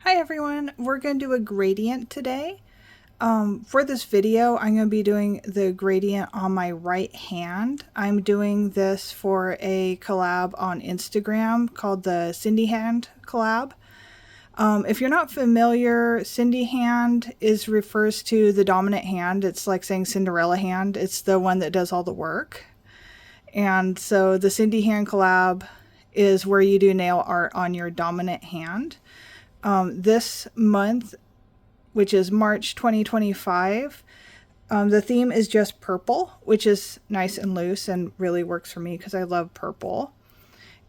Hi everyone, we're going to do a gradient today. For this video, I'm going to be doing the gradient on my right hand. I'm doing this for a collab on Instagram called the Cindy Hand collab. If you're not familiar, Cindy Hand refers to the dominant hand. It's like saying Cinderella hand. It's the one that does all the work. And so the Cindy Hand collab is where you do nail art on your dominant hand. This month, which is March 2025, the theme is just purple, which is nice and loose and really works for me because I love purple.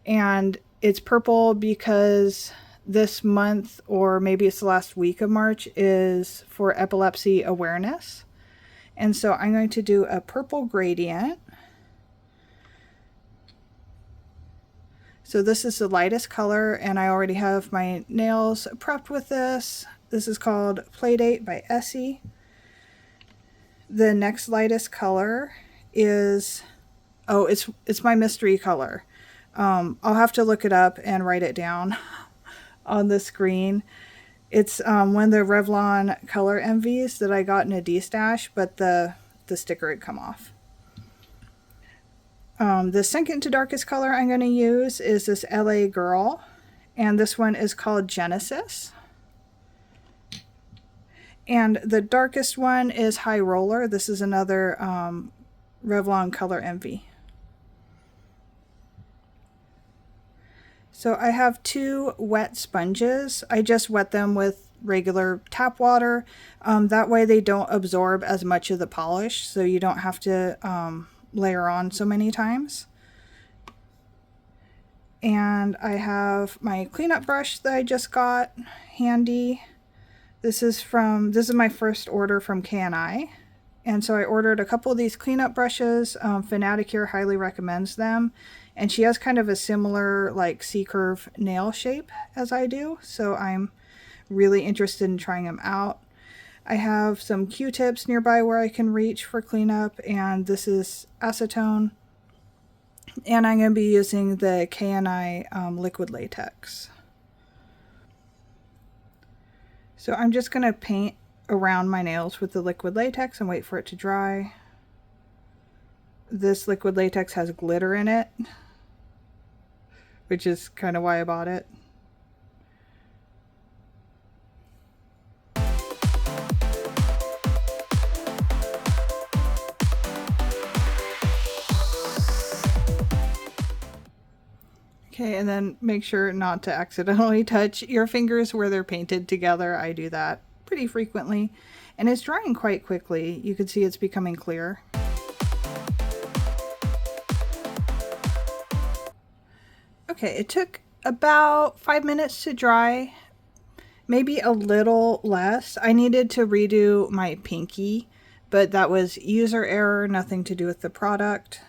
And it's purple because this month, or maybe it's the last week of March, is for epilepsy awareness. And so I'm going to do a purple gradient. So this is the lightest color, and I already have my nails prepped with this. This is called Playdate by Essie. The next lightest color is, it's my mystery color. I'll have to look it up and write it down on the screen. It's one of the Revlon Color Envies that I got in a D-stash, but the sticker had come off. The second to darkest color I'm going to use is this LA Girl, and this one is called Genesis. And the darkest one is High Roller. This is another Revlon Color Envy. So I have two wet sponges. I just wet them with regular tap water. That way they don't absorb as much of the polish, so you don't have to layer on so many times. And I have my cleanup brush that I just got handy. This is my first order from K&I. And so I ordered a couple of these cleanup brushes. Fanaticure highly recommends them. And she has kind of a similar like C-curve nail shape as I do. So I'm really interested in trying them out. I have some Q-tips nearby where I can reach for cleanup, and this is acetone. And I'm going to be using the K&I liquid latex. So I'm just going to paint around my nails with the liquid latex and wait for it to dry. This liquid latex has glitter in it, which is kind of why I bought it. Okay, and then make sure not to accidentally touch your fingers where they're painted together. I do that pretty frequently, and it's drying quite quickly. You can see it's becoming clear. Okay, it took about 5 minutes to dry, maybe a little less. I needed to redo my pinky, but that was user error, nothing to do with the product.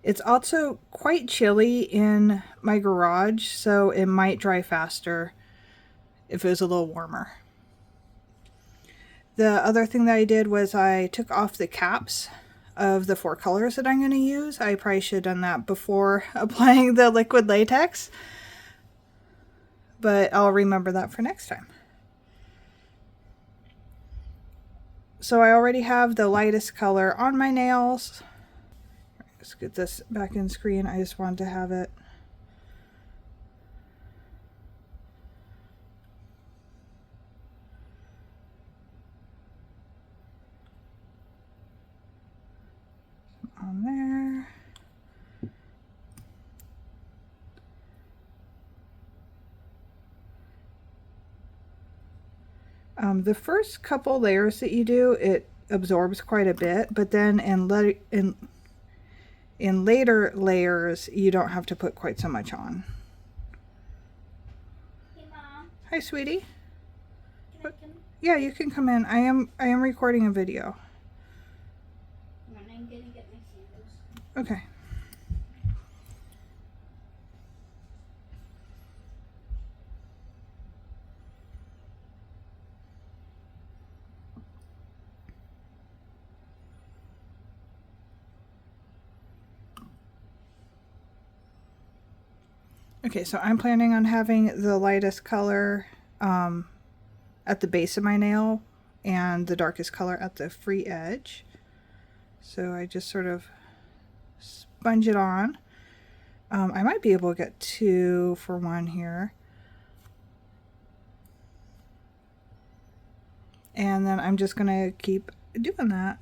It's also quite chilly in my garage, so it might dry faster if it was a little warmer. The other thing that I did was I took off the caps of the 4 colors that I'm going to use. I probably should have done that before applying the liquid latex, but I'll remember that for next time. So I already have the lightest color on my nails. Let's get this back in screen. I just wanted to have it. On there. The first couple layers that you do, it absorbs quite a bit, but then in later layers, you don't have to put quite so much on. Hey, Mom. Hi, sweetie. Can I come? Yeah, you can come in. I am recording a video. I'm gonna get my sandals. Okay. Okay, so I'm planning on having the lightest color at the base of my nail and the darkest color at the free edge. So I just sort of sponge it on. I might be able to get 2 for 1 here. And then I'm just gonna keep doing that.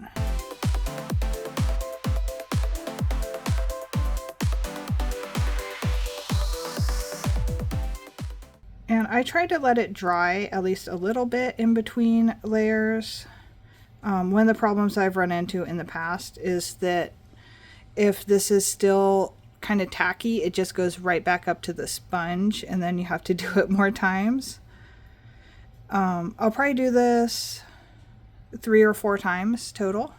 And I tried to let it dry at least a little bit in between layers. One of the problems I've run into in the past is that if this is still kind of tacky, it just goes right back up to the sponge and then you have to do it more times. I'll probably do this 3 or 4 times total.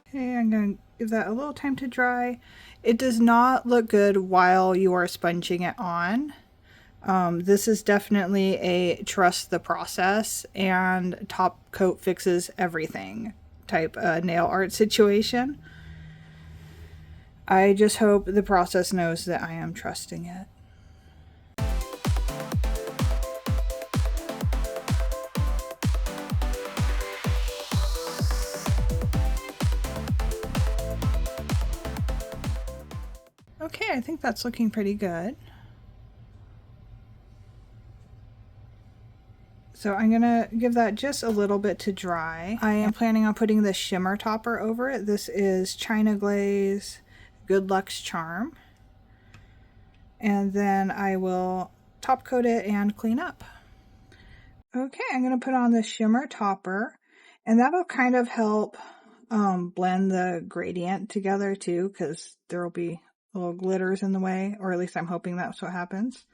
Okay, I'm going to give that a little time to dry. It does not look good while you are sponging it on. This is definitely a trust the process and top coat fixes everything type nail art situation. I just hope the process knows that I am trusting it. Okay, I think that's looking pretty good. So I'm gonna give that just a little bit to dry. I am planning on putting the shimmer topper over it. This is China Glaze Good Luck's Charm. And then I will top coat it and clean up. Okay, I'm gonna put on the shimmer topper and that'll kind of help blend the gradient together too, because there will be little glitters in the way, or at least I'm hoping that's what happens.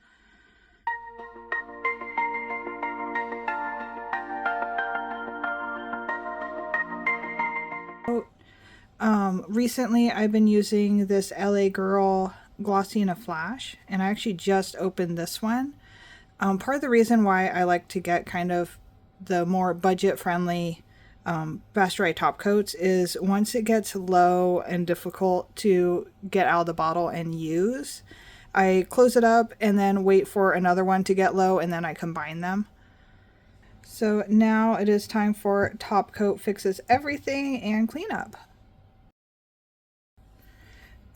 Recently I've been using this LA Girl Glossy in a Flash, and I actually just opened this one. Part of the reason why I like to get kind of the more budget-friendly fast dry top coats is once it gets low and difficult to get out of the bottle and use, I close it up and then wait for another one to get low and then I combine them. So now it is time for Top Coat Fixes Everything and cleanup.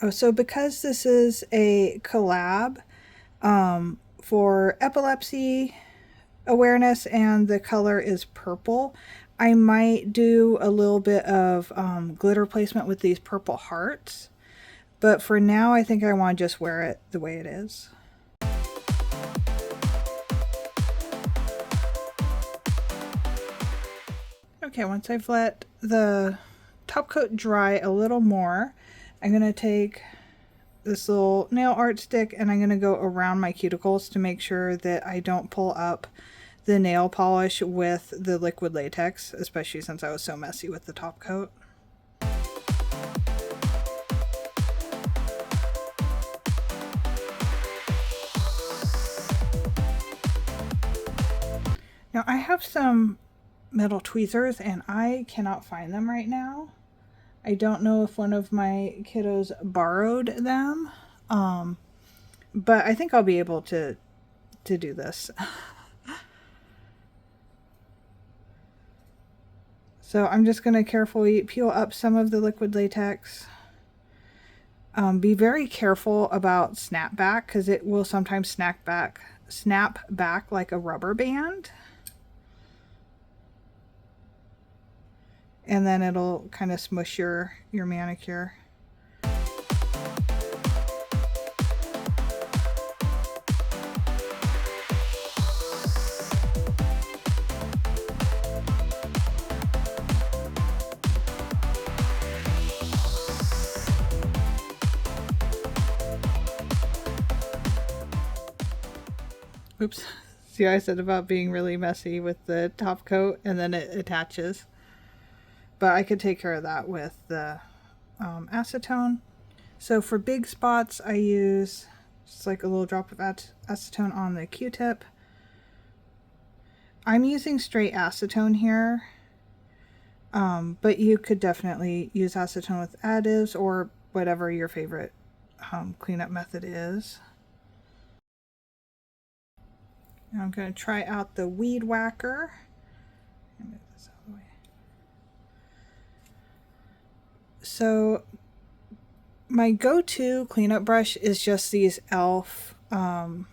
Oh, so because this is a collab for epilepsy awareness and the color is purple, I might do a little bit of glitter placement with these purple hearts. But for now, I think I want to just wear it the way it is. Okay, once I've let the top coat dry a little more, I'm going to take this little nail art stick and I'm going to go around my cuticles to make sure that I don't pull up the nail polish with the liquid latex, especially since I was so messy with the top coat. Now I have some metal tweezers and I cannot find them right now. I don't know if one of my kiddos borrowed them, but I think I'll be able to do this. So I'm just going to carefully peel up some of the liquid latex. Be very careful about snapback because it will sometimes snap back like a rubber band. And then it'll kind of smush your manicure. Oops. See what I said about being really messy with the top coat and then it attaches. But I could take care of that with the acetone. So for big spots, I use just like a little drop of acetone on the Q-tip. I'm using straight acetone here. But you could definitely use acetone with additives or whatever your favorite cleanup method is. Now I'm going to try out the Weed Whacker. Move this out of the way. So my go-to cleanup brush is just these e.l.f. It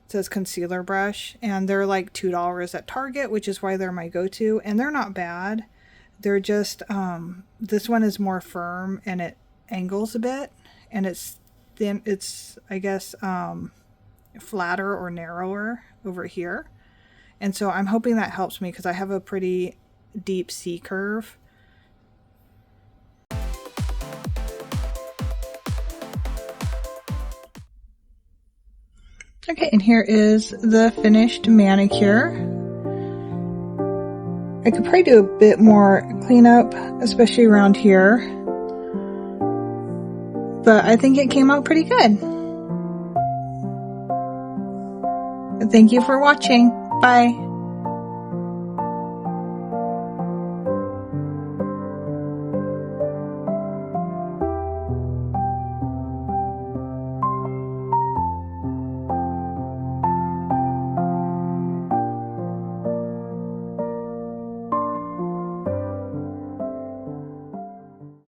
says concealer brush, and they're like $2 at Target, which is why they're my go-to, and they're not bad. They're just this one is more firm and it angles a bit, and it's thin. It's, I guess, flatter or narrower over here, and so I'm hoping that helps me because I have a pretty deep C curve. Okay, and here is the finished manicure. I could probably do a bit more cleanup, especially around here, but I think it came out pretty good. Thank you for watching. Bye.